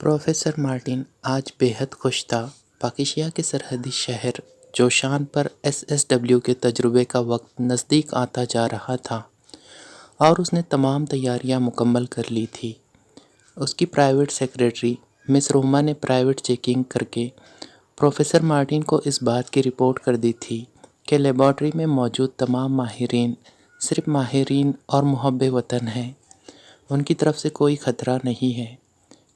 Professor Martin آج بے حد خوش تھا۔ پاکیشیا کے سرحدی شہر جوشان پر SSW کے تجربے کا وقت نزدیک آتا جا رہا تھا اور اس نے تمام تیاریاں مکمل کر لی تھی۔ اس کی پرائیویٹ سیکریٹری مس روما نے پرائیویٹ چیکنگ کر کے پروفیسر مارٹن کو اس بات کی رپورٹ کر دی تھی کہ لیبارٹری میں موجود تمام ماہرین صرف ماہرین اور محب وطن ہیں، ان کی طرف سے کوئی خطرہ نہیں ہے۔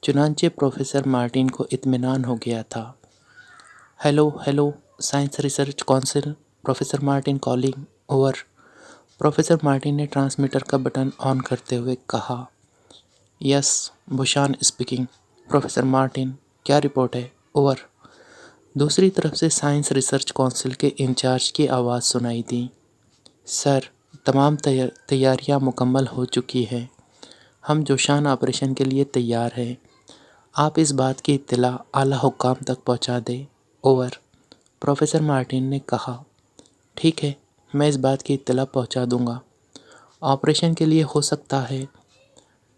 چنانچہ پروفیسر مارٹن کو اطمینان ہو گیا تھا۔ Hello science research council, professor Martin calling, over. Professor Martin نے ٹرانسمیٹر کا بٹن آن کرتے ہوئے کہا، یس بوشان اسپیکنگ۔ پروفیسر مارٹن، کیا رپورٹ ہے، اوور۔ دوسری طرف سے سائنس ریسرچ کونسل کے انچارج کی آواز سنائی دی، سر تمام تیاریاں مکمل ہو چکی ہیں، ہم جوشان آپریشن کے لیے تیار ہیں، آپ اس بات کی اطلاع اعلیٰ حکام تک پہنچا دیں، اوور۔ پروفیسر مارٹن نے کہا، ٹھیک ہے، میں اس بات کی اطلاع پہنچا دوں گا۔ آپریشن کے لیے ہو سکتا ہے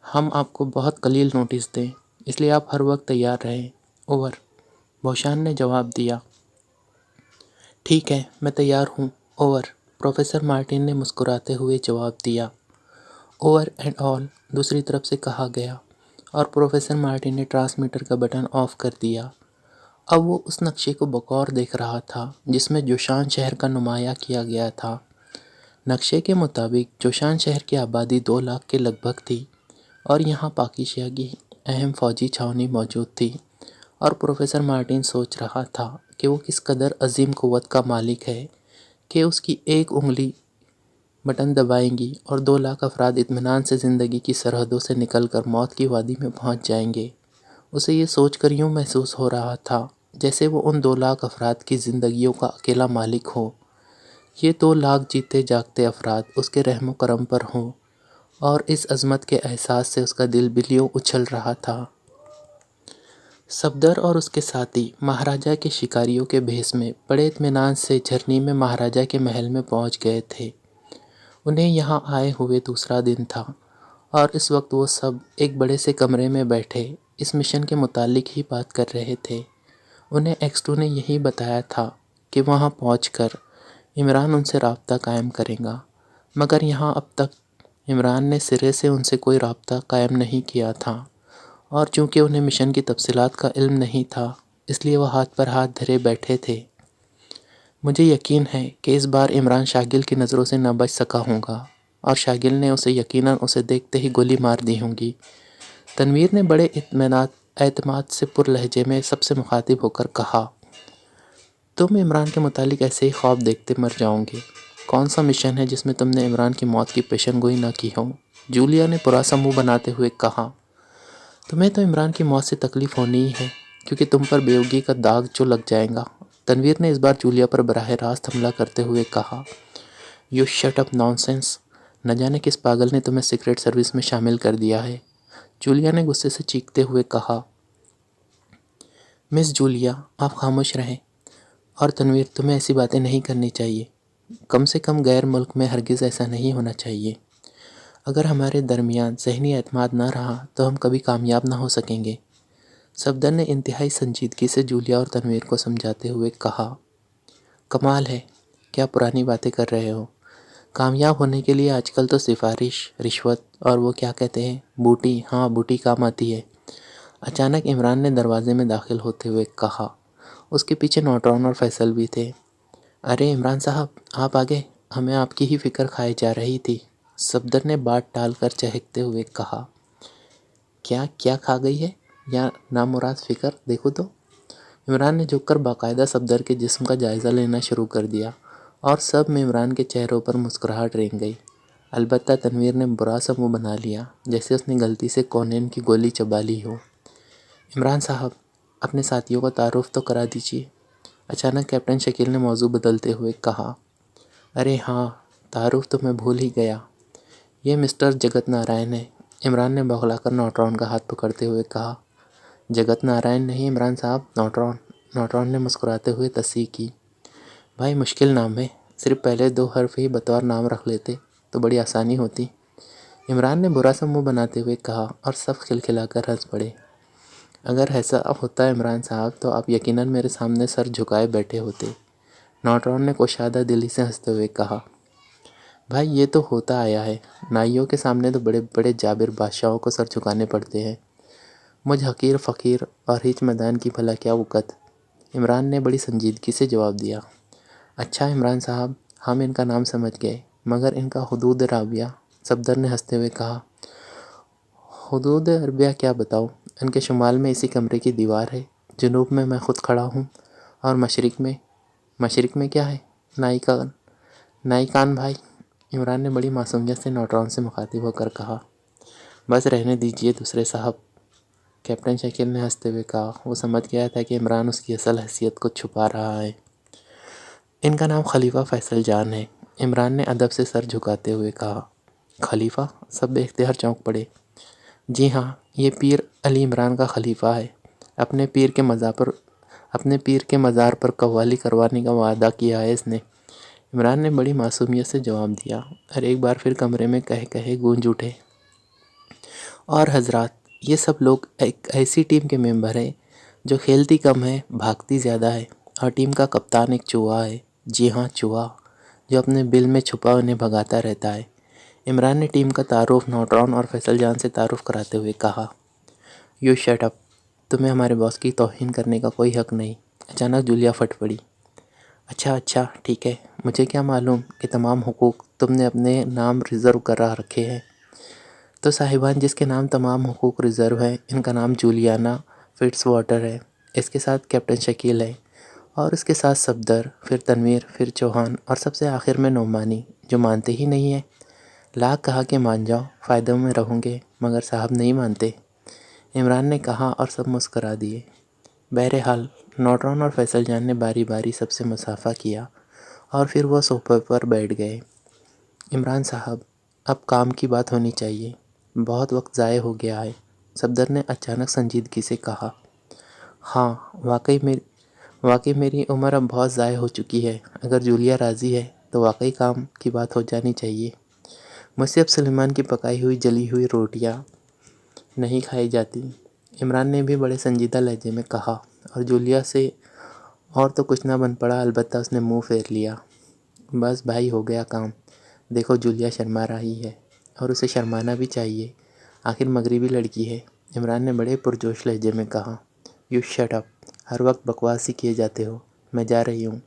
ہم آپ کو بہت قلیل نوٹس دیں، اس لیے آپ ہر وقت تیار رہیں، اوور۔ بوشان نے جواب دیا، ٹھیک ہے، میں تیار ہوں، اوور۔ پروفیسر مارٹن نے مسکراتے ہوئے جواب دیا، اوور اینڈ آل۔ دوسری طرف سے کہا گیا اور پروفیسر مارٹن نے ٹرانسمیٹر کا بٹن آف کر دیا۔ اب وہ اس نقشے کو بغور دیکھ رہا تھا جس میں جوشان شہر کا نمایاں کیا گیا تھا۔ نقشے کے مطابق جوشان شہر کی آبادی 2 لاکھ کے لگ بھگ تھی اور یہاں پاکیشیا کی اہم فوجی چھاؤنی موجود تھی، اور پروفیسر مارٹن سوچ رہا تھا کہ وہ کس قدر عظیم قوت کا مالک ہے کہ اس کی ایک انگلی بٹن دبائیں گی اور 2 لاکھ افراد اطمینان سے زندگی کی سرحدوں سے نکل کر موت کی وادی میں پہنچ جائیں گے۔ اسے یہ سوچ کر یوں محسوس ہو رہا تھا جیسے وہ ان 2 لاکھ افراد کی زندگیوں کا اکیلا مالک ہو۔ یہ 2 لاکھ جیتے جاگتے افراد اس کے رحم و کرم پر ہوں، اور اس عظمت کے احساس سے اس کا دل بلیوں اچھل رہا تھا۔ صفدر اور اس کے ساتھی مہاراجا کے شکاریوں کے بھیس میں بڑے اطمینان سے جھرنی میں مہاراجا کے محل میں پہنچ گئے تھے۔ انہیں یہاں آئے ہوئے دوسرا دن تھا اور اس وقت وہ سب ایک بڑے سے کمرے میں بیٹھے اس مشن کے متعلق ہی بات کر رہے تھے۔ انہیں X2 نے یہی بتایا تھا کہ وہاں پہنچ کر عمران ان سے رابطہ قائم کرے گا، مگر یہاں اب تک عمران نے سرے سے ان سے کوئی رابطہ قائم نہیں کیا تھا، اور چونکہ انہیں مشن کی تفصیلات کا علم نہیں تھا اس لیے وہ ہاتھ پر ہاتھ دھرے بیٹھے تھے۔ مجھے یقین ہے کہ اس بار عمران شاگل کی نظروں سے نہ بچ سکا ہوگا، اور شاگل نے اسے یقیناً اسے دیکھتے ہی گولی مار دی ہوگی۔ تنویر نے بڑے اعتماد سے پر لہجے میں سب سے مخاطب ہو کر کہا، تم عمران کے متعلق ایسے ہی خواب دیکھتے مر جاؤ گے، کون سا مشن ہے جس میں تم نے عمران کی موت کی پیشن گوئی نہ کی ہو؟ جولیا نے پراسا منہ بناتے ہوئے کہا، تمہیں تو عمران کی موت سے تکلیف ہونی ہی ہے کیونکہ تم پر بیوگی کا داغ جو لگ جائے گا۔ تنویر نے اس بار جولیا پر براہ راست حملہ کرتے ہوئے کہا، یو شٹ اپ نانسنس، نہ جانے کس پاگل نے تمہیں سیکرٹ سروس میں شامل کر دیا ہے۔ جولیا نے غصے سے چیختے ہوئے کہا، مس جولیا آپ خاموش رہیں، اور تنویر تمہیں ایسی باتیں نہیں کرنی چاہیے، کم سے کم غیر ملک میں ہرگز ایسا نہیں ہونا چاہیے۔ اگر ہمارے درمیان ذہنی اعتماد نہ رہا تو ہم کبھی کامیاب نہ ہو سکیں گے۔ صفدر نے انتہائی سنجیدگی سے جولیا اور تنویر کو سمجھاتے ہوئے کہا، کمال ہے، کیا پرانی باتیں کر رہے ہو؟ کامیاب ہونے کے لیے آج کل تو سفارش، رشوت اور وہ کیا کہتے ہیں، بوٹی، ہاں بوٹی کام آتی ہے۔ اچانک عمران نے دروازے میں داخل ہوتے ہوئے کہا، اس کے پیچھے نوٹران اور فیصل بھی تھے۔ ارے عمران صاحب آپ آگے، ہمیں آپ کی ہی فکر کھائی جا رہی تھی۔ صفدر نے بات ٹال کر چہکتے ہوئے کہا، کیا کھا گئی ہے یا نامراد فکر، دیکھو تو۔ عمران نے جھک کر باقاعدہ صفدر کے جسم کا جائزہ لینا شروع کر دیا اور سب میں عمران کے چہروں پر مسکراہٹ رنگ گئی۔ البتہ تنویر نے برا سا منہ بنا لیا جیسے اس نے غلطی سے کونین کی گولی چبا لی ہو۔ عمران صاحب اپنے ساتھیوں کا تعارف تو کرا دیجیے۔ اچانک کیپٹن شکیل نے موضوع بدلتے ہوئے کہا، ارے ہاں تعارف تو میں بھول ہی گیا، یہ مسٹر جگت نارائن ہے۔ عمران نے بغلا کر نوٹران کا ہاتھ پکڑتے ہوئے کہا، جگت نارائن نہیں عمران صاحب، نوٹران۔ نوٹران نے مسکراتے ہوئے تصحیح کی، بھائی مشکل نام ہے، صرف پہلے 2 حرف ہی بطور نام رکھ لیتے تو بڑی آسانی ہوتی۔ عمران نے برا سا منہ بناتے ہوئے کہا اور سب کھلکھلا کر ہنس پڑے۔ اگر ایسا ہوتا عمران صاحب تو آپ یقیناً میرے سامنے سر جھکائے بیٹھے ہوتے، نوٹرون نے کشادہ دلی سے ہنستے ہوئے کہا۔ بھائی یہ تو ہوتا آیا ہے، نائیوں کے سامنے تو بڑے بڑے جابر بادشاہوں کو سر جھکانے پڑتے ہیں، مجھ حقیر فقیر اور ہیچ میدان کی بھلا کیا وقت۔ عمران نے بڑی سنجیدگی سے جواب دیا۔ اچھا عمران صاحب، ہم ان کا نام سمجھ گئے، مگر ان کا حدود رابعہ؟ صفدر نے ہنستے ہوئے کہا۔ حدود رابعہ کیا بتاؤں، ان کے شمال میں اسی کمرے کی دیوار ہے، جنوب میں خود کھڑا ہوں، اور مشرق میں کیا ہے؟ نائی کان بھائی، عمران نے بڑی معصومیت سے نوٹرون سے مخاطب ہو کر کہا۔ بس رہنے دیجئے دوسرے صاحب، کیپٹن شکیل نے ہنستے ہوئے کہا۔ وہ سمجھ گیا تھا کہ عمران اس کی اصل حیثیت کو چھپا رہا ہے۔ ان کا نام خلیفہ فیصل جان ہے، عمران نے ادب سے سر جھکاتے ہوئے کہا۔ خلیفہ؟ سب بے اختیار چونک پڑے۔ جی ہاں، یہ پیر علی عمران کا خلیفہ ہے، اپنے پیر کے مزار پر قوالی کروانے کا وعدہ کیا ہے اس نے، عمران نے بڑی معصومیت سے جواب دیا، اور ایک بار پھر کمرے میں کہے گونج اٹھے۔ اور حضرات، یہ سب لوگ ایک ایسی ٹیم کے ممبر ہیں جو کھیلتی کم ہے، بھاگتی زیادہ ہے، اور ٹیم کا کپتان ایک چوہا ہے، جی ہاں چوہا، جو اپنے بل میں چھپا انہیں بھگاتا رہتا ہے۔ عمران نے ٹیم کا تعارف نوٹرون اور فیصل جان سے تعارف کراتے ہوئے کہا۔ یو شٹ اپ، تمہیں ہمارے باس کی توہین کرنے کا کوئی حق نہیں۔ اچانک جولیا پھٹ پڑی۔ اچھا ٹھیک ہے، مجھے کیا معلوم کہ تمام حقوق تم نے اپنے نام ریزرو کرا رکھے ہیں۔ تو صاحبان، جس کے نام تمام حقوق ریزرو ہیں، ان کا نام جولیانا فٹس واٹر ہے، اس کے ساتھ کیپٹن شکیل ہے، اور اس کے ساتھ صفدر، پھر تنویر، پھر چوہان، اور سب سے آخر میں نعمانی، جو مانتے ہی نہیں ہیں۔ لاکھ کہا کہ مان جاؤ، فائدوں میں رہوں گے، مگر صاحب نہیں مانتے، عمران نے کہا، اور سب مسکرا دیے۔ بہرحال نوٹرون اور فیصل جان نے باری باری سب سے مصافحہ کیا، اور پھر وہ صوفے پر بیٹھ گئے۔ عمران صاحب، اب کام کی بات ہونی چاہیے، بہت وقت ضائع ہو گیا ہے، صفدر نے اچانک سنجیدگی سے کہا۔ ہاں، واقعی میری عمر اب بہت ضائع ہو چکی ہے، اگر جولیا راضی ہے تو واقعی کام کی بات ہو جانی چاہیے۔ مجھ سے اب سلیمان کی پکائی ہوئی جلی ہوئی روٹیاں نہیں کھائی جاتی، عمران نے بھی بڑے سنجیدہ لہجے میں کہا، اور جولیا سے اور تو کچھ نہ بن پڑا، البتہ اس نے منہ پھیر لیا۔ بس بھائی، ہو گیا کام، دیکھو جولیا شرما رہی ہے، اور اسے شرمانا بھی چاہیے، آخر مغربی لڑکی ہے، عمران نے بڑے پرجوش لہجے میں کہا۔ یو شٹ اپ، ہر وقت بکواس ہی کیے جاتے ہو، میں جا رہی ہوں،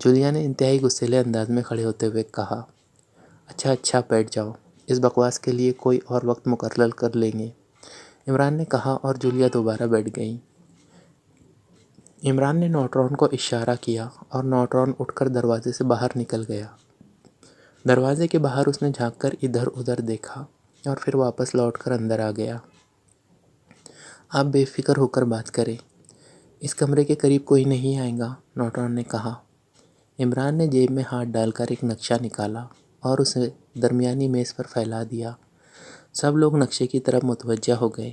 جولیا نے انتہائی غصیلے انداز میں کھڑے ہوتے ہوئے کہا۔ اچھا بیٹھ جاؤ، اس بکواس کے لیے کوئی اور وقت مقرر کر لیں گے، عمران نے کہا، اور جولیا دوبارہ بیٹھ گئیں۔ عمران نے نوٹرون کو اشارہ کیا، اور نوٹرون اٹھ کر دروازے سے باہر نکل گیا۔ دروازے کے باہر اس نے جھانک کر ادھر ادھر دیکھا، اور پھر واپس لوٹ کر اندر آ گیا۔ آپ بے فکر ہو کر بات کریں، اس کمرے کے قریب کوئی نہیں آئے گا، نوٹرون نے کہا۔ عمران نے جیب میں ہاتھ ڈال کر ایک نقشہ نکالا، اور اسے درمیانی میز پر پھیلا دیا۔ سب لوگ نقشے کی طرف متوجہ ہو گئے۔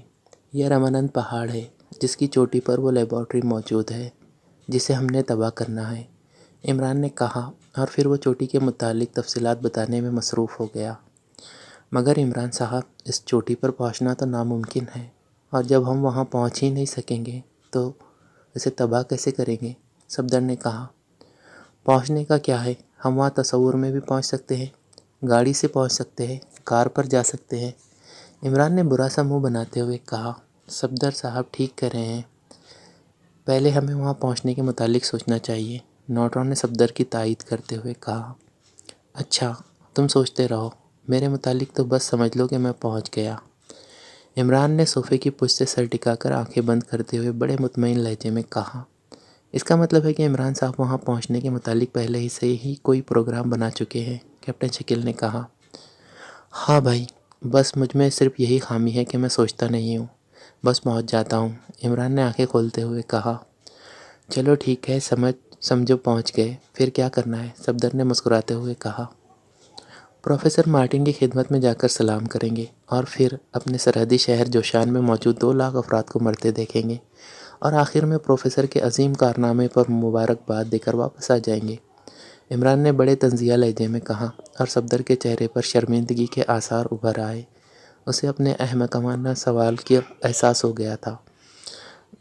یہ رمانند پہاڑ ہے، جس کی چوٹی پر وہ لیبارٹری موجود ہے جسے ہم نے تباہ کرنا ہے، عمران نے کہا، اور پھر وہ چوٹی کے متعلق تفصیلات بتانے میں مصروف ہو گیا۔ مگر عمران صاحب، اس چوٹی پر پہنچنا تو ناممکن ہے، اور جب ہم وہاں پہنچ ہی نہیں سکیں گے تو اسے تباہ کیسے کریں گے، صفدر نے کہا۔ پہنچنے کا کیا ہے، ہم وہاں تصور میں بھی پہنچ سکتے ہیں، گاڑی سے پہنچ سکتے ہیں، کار پر جا سکتے ہیں، عمران نے برا سا منہ بناتے ہوئے کہا۔ صفدر صاحب ٹھیک کہہ رہے ہیں، پہلے ہمیں وہاں پہنچنے کے متعلق سوچنا چاہیے، نوٹرون نے صفدر کی تائید کرتے ہوئے کہا۔ اچھا، تم سوچتے رہو، میرے متعلق تو بس سمجھ لو کہ میں پہنچ گیا، عمران نے صوفے کی پشت سے سر ٹکا کر آنکھیں بند کرتے ہوئے بڑے مطمئن لہجے میں کہا۔ اس کا مطلب ہے کہ عمران صاحب وہاں پہنچنے کے متعلق پہلے سے ہی کوئی پروگرام بنا چکے ہیں، کیپٹن شکیل نے کہا۔ ہاں بھائی، بس مجھ میں صرف یہی خامی ہے کہ میں سوچتا نہیں ہوں، بس پہنچ جاتا ہوں، عمران نے آنکھیں کھولتے ہوئے کہا۔ چلو ٹھیک ہے، سمجھو پہنچ گئے، پھر کیا کرنا ہے، صفدر نے مسکراتے ہوئے کہا۔ پروفیسر مارٹن کی خدمت میں جا کر سلام کریں گے، اور پھر اپنے سرحدی شہر جوشان میں موجود 2 لاکھ افراد کو مرتے دیکھیں گے، اور آخر میں پروفیسر کے عظیم کارنامے پر مبارکباد دے کر واپس آ جائیں گے، عمران نے بڑے طنزیہ لہجے میں کہا، اور صفدر کے چہرے پر شرمندگی کے آثار ابھر آئے، اسے اپنے احمقانہ سوال کا احساس ہو گیا تھا۔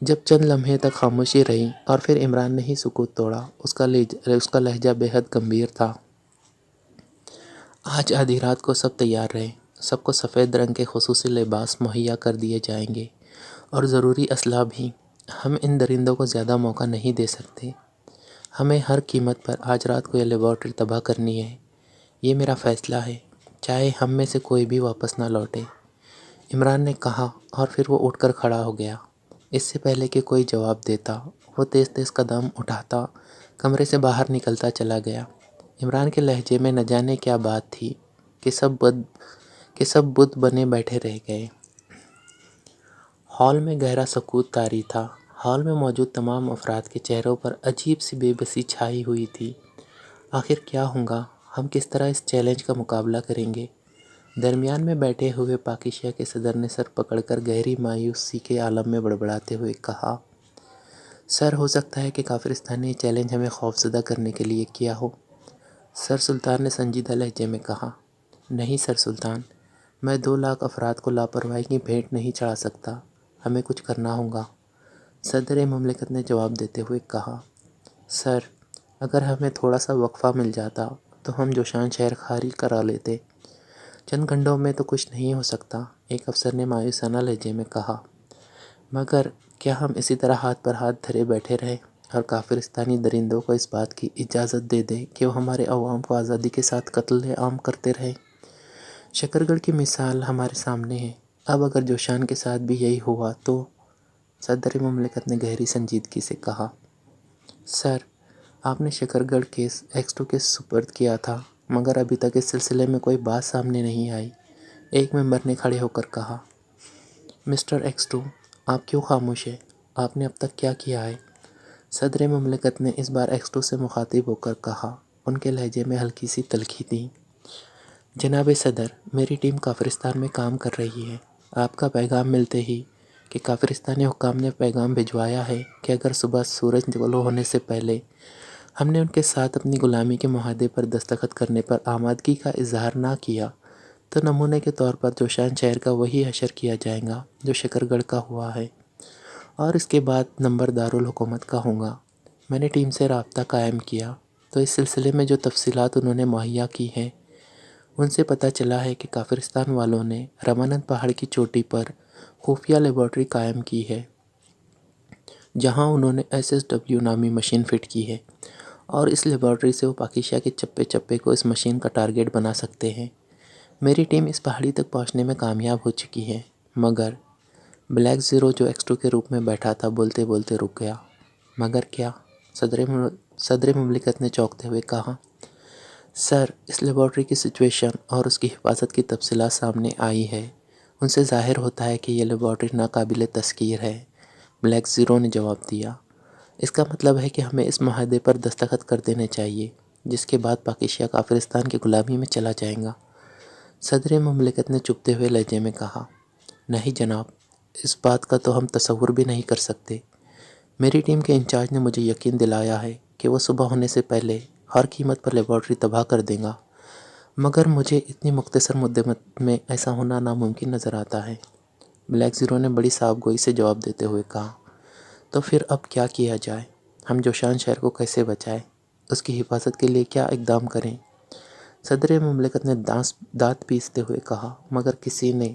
جب چند لمحے تک خاموشی رہی اور پھر عمران نے ہی سکوت توڑا۔ اس کا لہجہ بے حد گمبھیر تھا۔ آج آدھی رات کو سب تیار رہیں، سب کو سفید رنگ کے خصوصی لباس مہیا کر دیے جائیں گے اور ضروری اسلحہ بھی۔ ہم ان درندوں کو زیادہ موقع نہیں دے سکتے۔ ہمیں ہر قیمت پر آج رات کو یہ لیبارٹری تباہ کرنی ہے۔ یہ میرا فیصلہ ہے، چاہے ہم میں سے کوئی بھی واپس نہ لوٹے، عمران نے کہا، اور پھر وہ اٹھ کر کھڑا ہو گیا۔ اس سے پہلے کہ کوئی جواب دیتا، وہ تیز تیز قدم اٹھاتا کمرے سے باہر نکلتا چلا گیا۔ عمران کے لہجے میں نہ جانے کیا بات تھی کہ سب بت بنے بیٹھے رہ گئے۔ ہال میں گہرا سکوت طاری تھا۔ ہال میں موجود تمام افراد کے چہروں پر عجیب سی بے بسی چھائی ہوئی تھی۔ آخر کیا ہوگا؟ ہم کس طرح اس چیلنج کا مقابلہ کریں گے؟ درمیان میں بیٹھے ہوئے پاک ایشیا کے صدر نے سر پکڑ کر گہری مایوسی کے عالم میں بڑبڑاتے ہوئے کہا، سر، ہو سکتا ہے کہ کافرستان نے یہ چیلنج ہمیں خوفزدہ کرنے کے لیے کیا ہو۔ سر سلطان نے سنجیدہ لہجے میں کہا، نہیں سر سلطان، میں 2 لاکھ افراد کو لاپرواہی کی بھیٹ نہیں چڑھا سکتا، ہمیں کچھ کرنا ہوگا۔ صدر مملکت نے جواب دیتے ہوئے کہا، سر، اگر ہمیں تھوڑا سا وقفہ مل جاتا تو ہم جوشان شہر خالی کرا لیتے۔ چند گھنٹوں میں تو کچھ نہیں ہو سکتا، ایک افسر نے مایوسانہ لہجے میں کہا، مگر کیا ہم اسی طرح ہاتھ پر ہاتھ دھرے بیٹھے رہیں اور کافرستانی درندوں کو اس بات کی اجازت دے دیں کہ وہ ہمارے عوام کو آزادی کے ساتھ قتل عام کرتے رہیں؟ شکرگڑھ کی مثال ہمارے سامنے ہے۔ اب اگر جوشان کے ساتھ بھی یہی ہوا تو؟ صدر مملکت نے گہری سنجیدگی سے کہا، سر، آپ نے شکرگڑھ کیس ایکس 2 کے سپرد کیا تھا، مگر ابھی تک اس سلسلے میں کوئی بات سامنے نہیں آئی۔ ایک ممبر نے کھڑے ہو کر کہا، مسٹر ایکس 2، آپ کیوں خاموش ہیں؟ آپ نے اب تک کیا کیا ہے؟ صدر مملکت نے اس بار ایکس 2 سے مخاطب ہو کر کہا، ان کے لہجے میں ہلکی سی تلخی تھی، جناب صدر، میری ٹیم کافرستان میں کام کر رہی ہے۔ آپ کا پیغام ملتے ہی کہ کافرستانی حکام نے پیغام بھجوایا ہے کہ اگر صبح سورج طلوع ہونے سے پہلے ہم نے ان کے ساتھ اپنی غلامی کے معاہدے پر دستخط کرنے پر آمادگی کا اظہار نہ کیا تو نمونے کے طور پر جوشان شہر کا وہی حشر کیا جائے گا جو شکرگڑھ کا ہوا ہے، اور اس کے بعد نمبر دارالحکومت کا ہوگا۔ میں نے ٹیم سے رابطہ قائم کیا تو اس سلسلے میں جو تفصیلات انہوں نے مہیا کی ہیں ان سے پتہ چلا ہے کہ کافرستان والوں نے رمانند پہاڑ کی چوٹی پر خفیہ لیبارٹری قائم کی ہے، جہاں انہوں نے SSW نامی مشین فٹ کی ہے، اور اس لیبارٹری سے وہ پاک ایشیا کے چپے چپے کو اس مشین کا ٹارگٹ بنا سکتے ہیں۔ میری ٹیم اس پہاڑی تک پہنچنے میں کامیاب ہو چکی ہے، مگر بلیک زیرو جو ایکس 2 کے روپ میں بیٹھا تھا بولتے بولتے رک گیا۔ مگر کیا؟ صدر مملکت نے چونکتے ہوئے کہا، سر، اس لیبارٹری کی سچویشن اور اس کی حفاظت کی تفصیلات سامنے آئی ہے، ان سے ظاہر ہوتا ہے کہ یہ لیبارٹری ناقابل تسخیر ہے۔ بلیک زیرو نے جواب دیا، اس کا مطلب ہے کہ ہمیں اس معاہدے پر دستخط کر دینے چاہیے، جس کے بعد پاک ایشیا کافرستان کی غلامی میں چلا جائے گا۔ صدر مملکت نے چبھتے ہوئے لہجے میں کہا، نہیں جناب، اس بات کا تو ہم تصور بھی نہیں کر سکتے۔ میری ٹیم کے انچارج نے مجھے یقین دلایا ہے کہ وہ صبح ہونے سے پہلے ہر قیمت پر لیبارٹری تباہ کر دے گا، مگر مجھے اتنی مختصر مدت میں ایسا ہونا ناممکن نظر آتا ہے۔ بلیک زیرو نے بڑی صاف گوئی سے جواب دیتے ہوئے کہا، تو پھر اب کیا کیا جائے؟ ہم جوشان شہر کو کیسے بچائیں؟ اس کی حفاظت کے لیے کیا اقدام کریں؟ صدر مملکت نے دانت پیستے ہوئے کہا، مگر کسی نے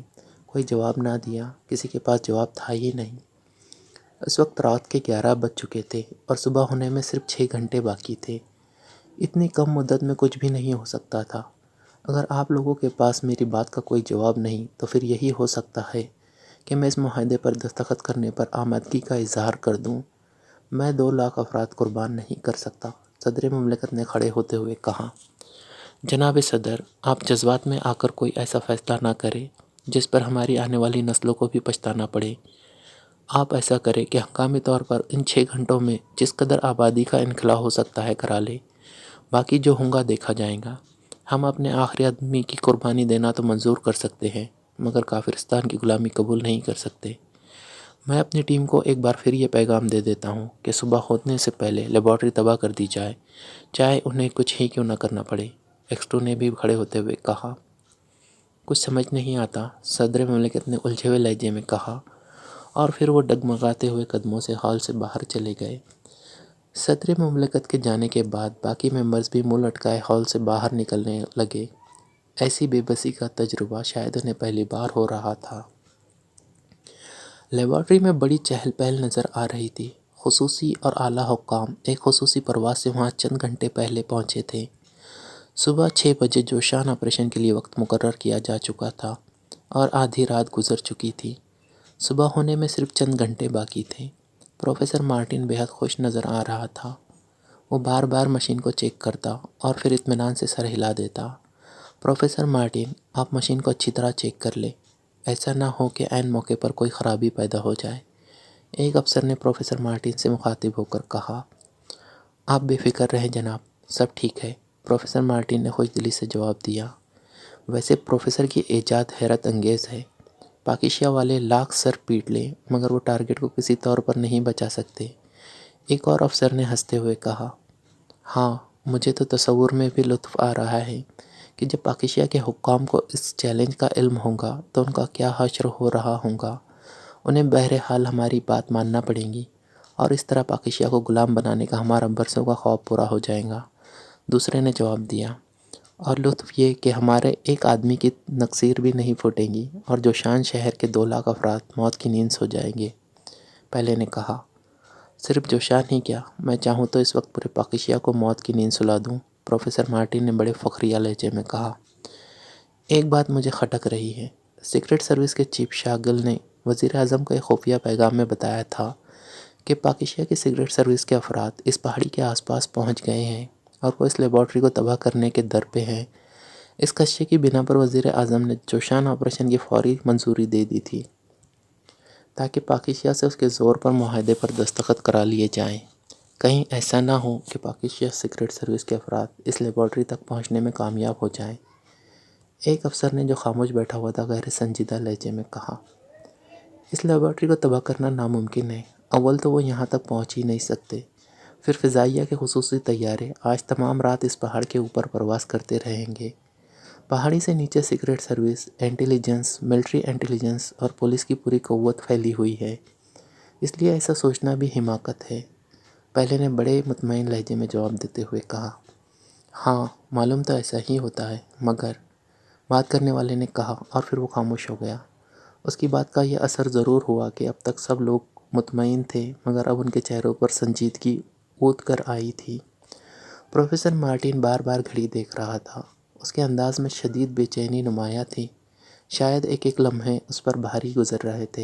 کوئی جواب نہ دیا، کسی کے پاس جواب تھا ہی نہیں۔ اس وقت رات کے 11 بج چکے تھے اور صبح ہونے میں صرف 6 گھنٹے باقی تھے۔ اتنی کم مدت میں کچھ بھی نہیں ہو سکتا تھا۔ اگر آپ لوگوں کے پاس میری بات کا کوئی جواب نہیں تو پھر یہی ہو سکتا ہے کہ میں اس معاہدے پر دستخط کرنے پر آمادگی کا اظہار کر دوں۔ میں 2 لاکھ افراد قربان نہیں کر سکتا۔ صدر مملکت نے کھڑے ہوتے ہوئے کہا، جناب صدر، آپ جذبات میں آ کر کوئی ایسا فیصلہ نہ کریں جس پر ہماری آنے والی نسلوں کو بھی پچھتانا پڑے۔ آپ ایسا کریں کہ ہنگامی طور پر ان 6 گھنٹوں میں جس قدر آبادی کا انخلا ہو سکتا ہے کرا لیں، باقی جو ہوگا دیکھا جائے گا۔ ہم اپنے آخری آدمی کی قربانی دینا تو منظور کر سکتے ہیں، مگر کافرستان کی غلامی قبول نہیں کر سکتے۔ میں اپنی ٹیم کو ایک بار پھر یہ پیغام دے دیتا ہوں کہ صبح ہونے سے پہلے لیبارٹری تباہ کر دی جائے، چاہے انہیں کچھ ہی کیوں نہ کرنا پڑے۔ ایکس 2 نے بھی کھڑے ہوتے ہوئے کہا، کچھ سمجھ نہیں آتا، صدر مملکت نے الجھے ہوئے لہجے میں کہا، اور پھر وہ ڈگمگاتے ہوئے قدموں سے ہال سے باہر چلے گئے۔ صدر مملکت کے جانے کے بعد باقی ممبرز بھی منہ لٹکائے ہال سے باہر نکلنے لگے۔ ایسی بے بسی کا تجربہ شاید انہیں پہلی بار ہو رہا تھا۔ لیبارٹری میں بڑی چہل پہل نظر آ رہی تھی۔ خصوصی اور اعلیٰ حکام ایک خصوصی پرواز سے وہاں چند گھنٹے پہلے پہنچے تھے۔ صبح 6 بجے جوشان آپریشن کے لیے وقت مقرر کیا جا چکا تھا اور آدھی رات گزر چکی تھی۔ صبح ہونے میں صرف چند گھنٹے باقی تھے۔ پروفیسر مارٹن بے حد خوش نظر آ رہا تھا۔ وہ بار بار مشین کو چیک کرتا اور پھر اطمینان سے سر ہلا دیتا۔ پروفیسر مارٹن، آپ مشین کو اچھی طرح چیک کر لیں، ایسا نہ ہو کہ عین موقع پر کوئی خرابی پیدا ہو جائے، ایک افسر نے پروفیسر مارٹن سے مخاطب ہو کر کہا۔ آپ بے فکر رہیں جناب، سب ٹھیک ہے، پروفیسر مارٹن نے خوش دلی سے جواب دیا۔ ویسے پروفیسر کی ایجاد حیرت انگیز ہے۔ پاکیشیا والے لاکھ سر پیٹ لیں مگر وہ ٹارگٹ کو کسی طور پر نہیں بچا سکتے، ایک اور افسر نے ہنستے ہوئے کہا۔ ہاں، مجھے تو تصور میں بھی لطف آ رہا ہے کہ جب پاکیشیا کے حکام کو اس چیلنج کا علم ہوگا تو ان کا کیا حشر ہو رہا ہوگا۔ انہیں بہرحال ہماری بات ماننا پڑے گی اور اس طرح پاکیشیا کو غلام بنانے کا ہمارا برسوں کا خواب پورا ہو جائے گا، دوسرے نے جواب دیا۔ اور لطف یہ کہ ہمارے ایک آدمی کی نکسیر بھی نہیں پھوٹے گی اور جوشان شہر کے 2 لاکھ افراد موت کی نیند سو جائیں گے، پہلے نے کہا۔ صرف جوشان ہی کیا، میں چاہوں تو اس وقت پورے پاکیشیا کو موت کی نیند سلا دوں، پروفیسر مارٹن نے بڑے فخریہ لہجے میں کہا۔ ایک بات مجھے کھٹک رہی ہے، سیکرٹ سروس کے چیف شاگل نے وزیر اعظم کو ایک خفیہ پیغام میں بتایا تھا کہ پاکیشیا کی سیکرٹ سروس کے افراد اس پہاڑی کے آس پاس پہنچ گئے ہیں اور وہ اس لیبارٹری کو تباہ کرنے کے در پہ ہیں۔ اس خدشے کی بنا پر وزیر اعظم نے جوشان آپریشن کی فوری منظوری دے دی تھی تاکہ پاکیشیا سے اس کے زور پر معاہدے پر دستخط کرا لیے جائیں۔ کہیں ایسا نہ ہو کہ پاکیشیا سیکرٹ سروس کے افراد اس لیبارٹری تک پہنچنے میں کامیاب ہو جائیں، ایک افسر نے جو خاموش بیٹھا ہوا تھا غیر سنجیدہ لہجے میں کہا۔ اس لیبارٹری کو تباہ کرنا ناممکن ہے، اول تو وہ یہاں تک پہنچ ہی نہیں سکتے، پھر فضائیہ کے خصوصی طیارے آج تمام رات اس پہاڑ کے اوپر پرواز کرتے رہیں گے۔ پہاڑی سے نیچے secret service, intelligence, military intelligence اور پولیس کی پوری قوت پھیلی ہوئی ہے، اس لیے ایسا سوچنا بھی حماقت ہے، پہلے نے بڑے مطمئن لہجے میں جواب دیتے ہوئے کہا۔ ہاں، معلوم تو ایسا ہی ہوتا ہے، مگر بات کرنے والے نے کہا اور پھر وہ خاموش ہو گیا۔ اس کی بات کا یہ اثر ضرور ہوا کہ اب تک سب لوگ مطمئن تھے مگر اب ان کے چہروں پر سنجیدگی اونت کر آئی تھی۔ پروفیسر مارٹن بار بار گھڑی دیکھ رہا تھا، اس کے انداز میں شدید بے چینی نمایاں تھی، شاید ایک ایک لمحے اس پر بھاری گزر رہے تھے۔